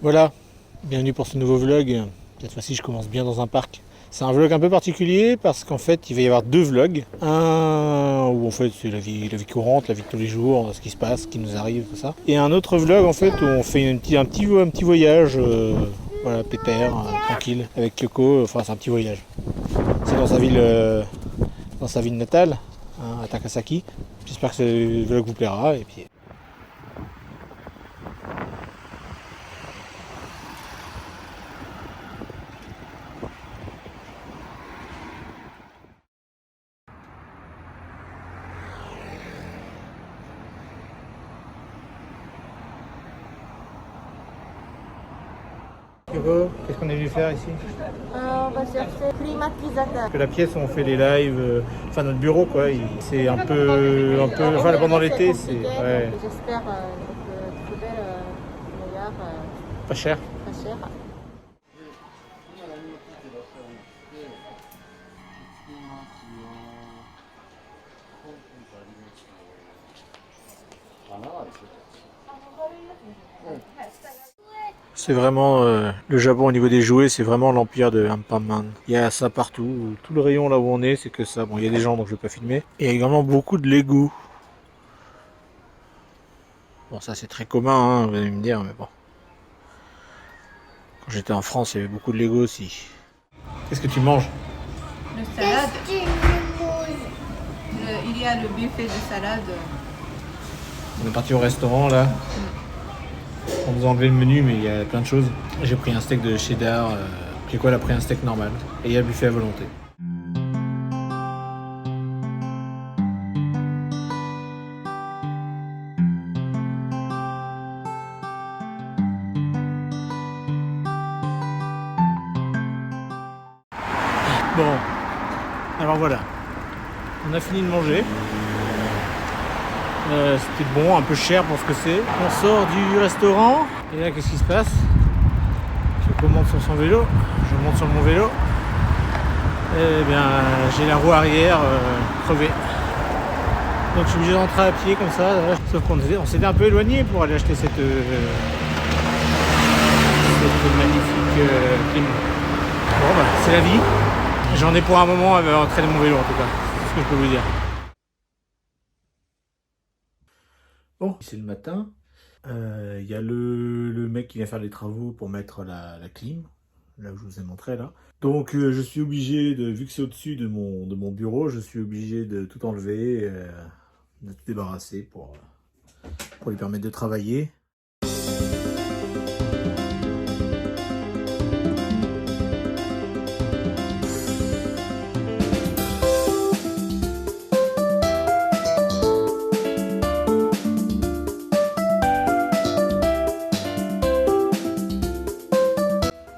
Voilà, bienvenue pour ce nouveau vlog. Cette fois-ci je commence bien dans un parc. C'est un vlog un peu particulier parce qu'en fait il va y avoir deux vlogs. Un où en fait c'est la vie courante, la vie de tous les jours, ce qui se passe, ce qui nous arrive, tout ça. Et un autre vlog en fait où on fait un petit voyage, voilà, pépère, tranquille, avec Kyoko, enfin c'est un petit voyage. C'est dans sa ville natale, hein, à Takasaki. J'espère que ce vlog vous plaira et puis... Kyoko, qu'est-ce qu'on est venu faire ici? On va chercher climatisateur. Que la pièce où on fait les lives, enfin notre bureau quoi, c'est un peu, enfin pendant l'été c'est ouais, J'espère trouver le meilleur, pas cher. pas cher. C'est vraiment le Japon au niveau des jouets, c'est vraiment l'empire de Ampaman. Il y a ça partout, tout le rayon là où on est, c'est que ça. Bon, il y a des gens donc je vais pas filmer. Et il y a également beaucoup de Lego. Bon, ça c'est très commun, hein, vous allez me dire, mais bon. Quand j'étais en France, il y avait beaucoup de Lego aussi. Qu'est-ce que tu manges? Le salade. Il y a le buffet de salade. On est parti au restaurant là. On nous a enlevé le menu, mais il y a plein de choses. J'ai pris un steak de cheddar. Puis quoi, elle a pris un steak normal. Et il y a le buffet à volonté. Bon, alors voilà. On a fini de manger. C'était bon, un peu cher pour ce que c'est. On sort du restaurant. Et là, qu'est-ce qui se passe? Je monte sur son vélo. Je monte sur mon vélo. Et bien, j'ai la roue arrière crevée. Donc je suis obligé de rentrer à pied comme ça. Là. Sauf qu'on s'était un peu éloigné pour aller acheter cette magnifique clim. Bon, bah, c'est la vie. J'en ai pour un moment à entraîner mon vélo en tout cas. C'est ce que je peux vous dire. Bon, c'est le matin. Il y a le mec qui vient faire les travaux pour mettre la clim, là où je vous ai montré là. Donc je suis obligé vu que c'est au-dessus de mon bureau, je suis obligé de tout enlever, de tout débarrasser pour lui permettre de travailler.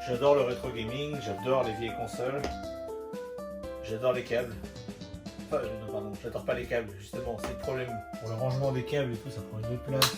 J'adore le rétro gaming, j'adore les vieilles consoles, j'adore les câbles. Enfin, non, pardon, j'adore pas les câbles, justement, c'est le problème. Pour le rangement des câbles et tout, ça prend une place.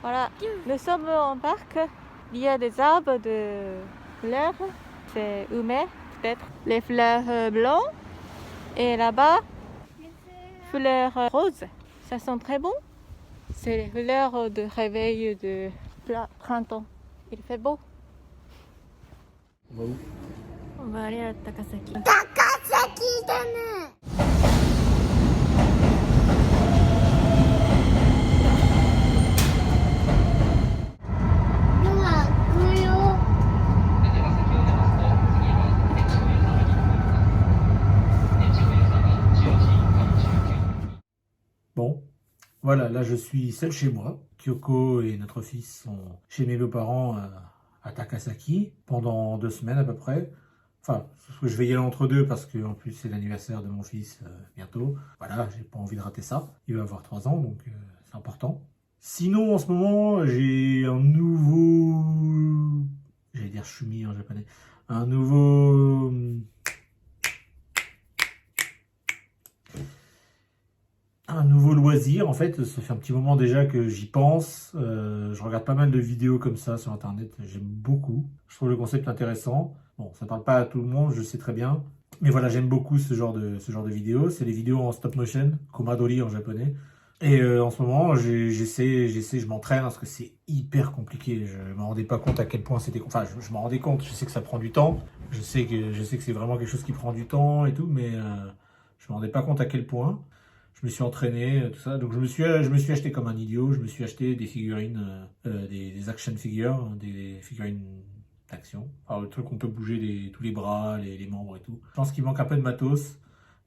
Voilà, nous sommes en parc. Il y a des arbres de fleurs. C'est humain, peut-être. Les fleurs blancs. Et là-bas, fleurs roses. Ça sent très bon. C'est les fleurs de réveil de printemps. Il fait beau. On va où? On va aller à Takasaki. Bon, voilà, là je suis seul chez moi. Kyoko et notre fils sont chez mes beaux-parents à Takasaki pendant 2 semaines à peu près. Enfin, je vais y aller entre deux parce que en plus c'est l'anniversaire de mon fils bientôt. Voilà, j'ai pas envie de rater ça. Il va avoir 3 ans, donc c'est important. Sinon, en ce moment, j'ai un nouveau... J'allais dire shumi en japonais. Un nouveau... Un nouveau loisir. En fait, ça fait un petit moment déjà que j'y pense. Je regarde pas mal de vidéos comme ça sur Internet. J'aime beaucoup. Je trouve le concept intéressant. Bon, ça parle pas à tout le monde, je sais très bien. Mais voilà, j'aime beaucoup ce genre de vidéos. C'est les vidéos en stop motion, komadori en japonais. Et en ce moment, j'essaie, je m'entraîne parce que c'est hyper compliqué. Je me rendais pas compte à quel point c'était... Enfin, je m'en rendais compte, je sais que ça prend du temps. Je sais que c'est vraiment quelque chose qui prend du temps et tout, mais je me rendais pas compte à quel point. Je me suis entraîné, tout ça. Donc je me suis acheté comme un idiot. Je me suis acheté des figurines, des action figures, hein, des figurines d'action. Enfin, le truc qu'on peut bouger tous les bras, les membres et tout. Je pense qu'il manque un peu de matos.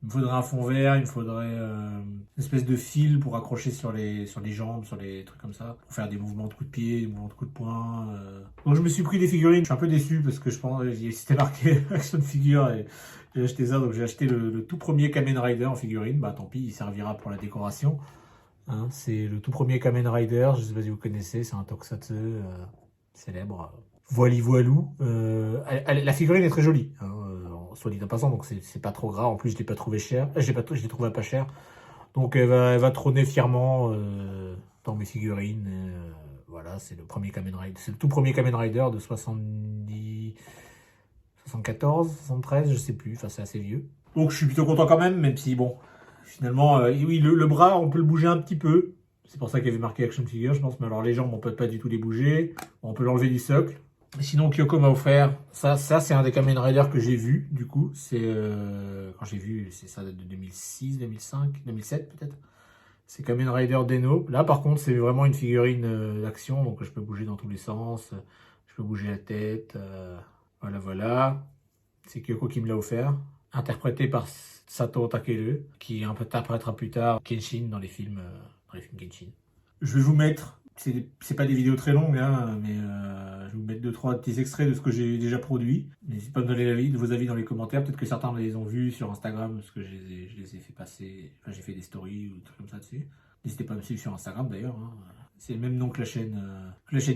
Il me faudrait un fond vert, il me faudrait une espèce de fil pour accrocher sur les jambes, sur les trucs comme ça, pour faire des mouvements de coups de pied, des mouvements de coups de poing. Donc je me suis pris des figurines. Je suis un peu déçu parce que je pense c'était marqué action figure et j'ai acheté ça. Donc j'ai acheté le tout premier Kamen Rider en figurine. Bah tant pis, il servira pour la décoration. Hein, c'est le tout premier Kamen Rider. Je sais pas si vous connaissez, c'est un tokusatsu célèbre. Voilou. La figurine est très jolie, hein, soit dit en passant, donc c'est pas trop grave. En plus, je l'ai pas trouvé cher. Je l'ai trouvé pas cher. Donc elle va trôner fièrement dans mes figurines. Voilà, c'est le premier Kamen Rider. C'est le tout premier Kamen Rider de 70, 74, 73, je sais plus. Enfin, c'est assez vieux. Donc je suis plutôt content quand même si bon, finalement, oui, le bras, on peut le bouger un petit peu. C'est pour ça qu'il y avait marqué Action Figure, je pense. Mais alors les jambes, on peut pas du tout les bouger. On peut l'enlever du socle. Sinon, Kyoko m'a offert, ça c'est un des Kamen Rider que j'ai vu, du coup, c'est, quand j'ai vu, c'est ça date de 2006, 2005, 2007 peut-être, c'est Kamen Rider Deno. Là par contre c'est vraiment une figurine d'action, donc je peux bouger dans tous les sens, je peux bouger la tête, voilà, c'est Kyoko qui me l'a offert, interprété par Sato Takeru, qui interprétera plus tard Kenshin dans les films Kenshin. Je vais vous mettre... C'est pas des vidéos très longues, hein, mais je vais vous mettre 2-3 petits extraits de ce que j'ai déjà produit. N'hésitez pas à me donner vos avis dans les commentaires. Peut-être que certains les ont vus sur Instagram, parce que je les ai fait passer. Enfin, j'ai fait des stories ou des trucs comme ça dessus. N'hésitez pas à me suivre sur Instagram d'ailleurs. Hein. C'est le même nom que la chaîne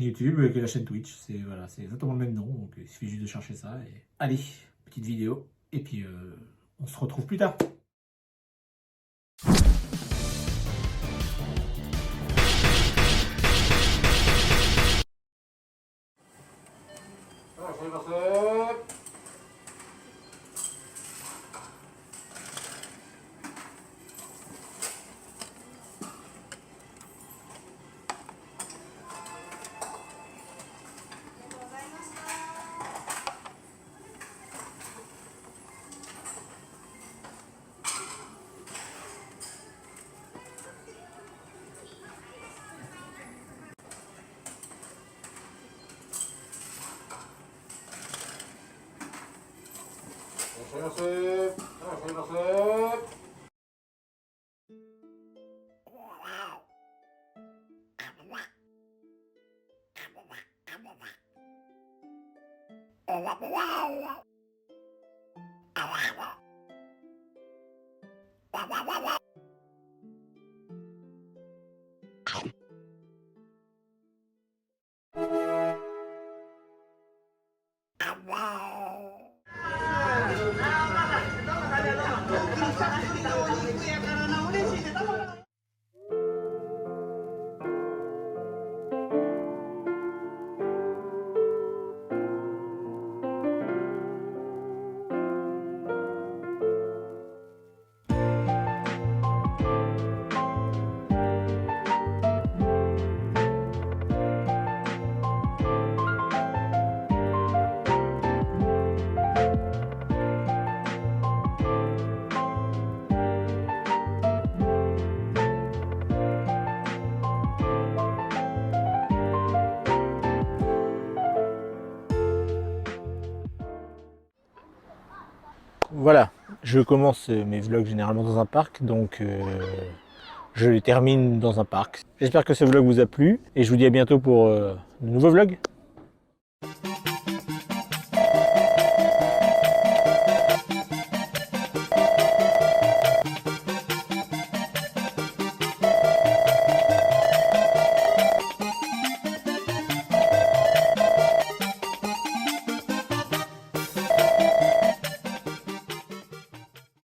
YouTube, que la chaîne Twitch. C'est exactement le même nom, donc il suffit juste de chercher ça. Et... Allez, petite vidéo. Et puis, on se retrouve plus tard. Voilà, je commence mes vlogs généralement dans un parc, donc je les termine dans un parc. J'espère que ce vlog vous a plu et je vous dis à bientôt pour de nouveaux vlogs.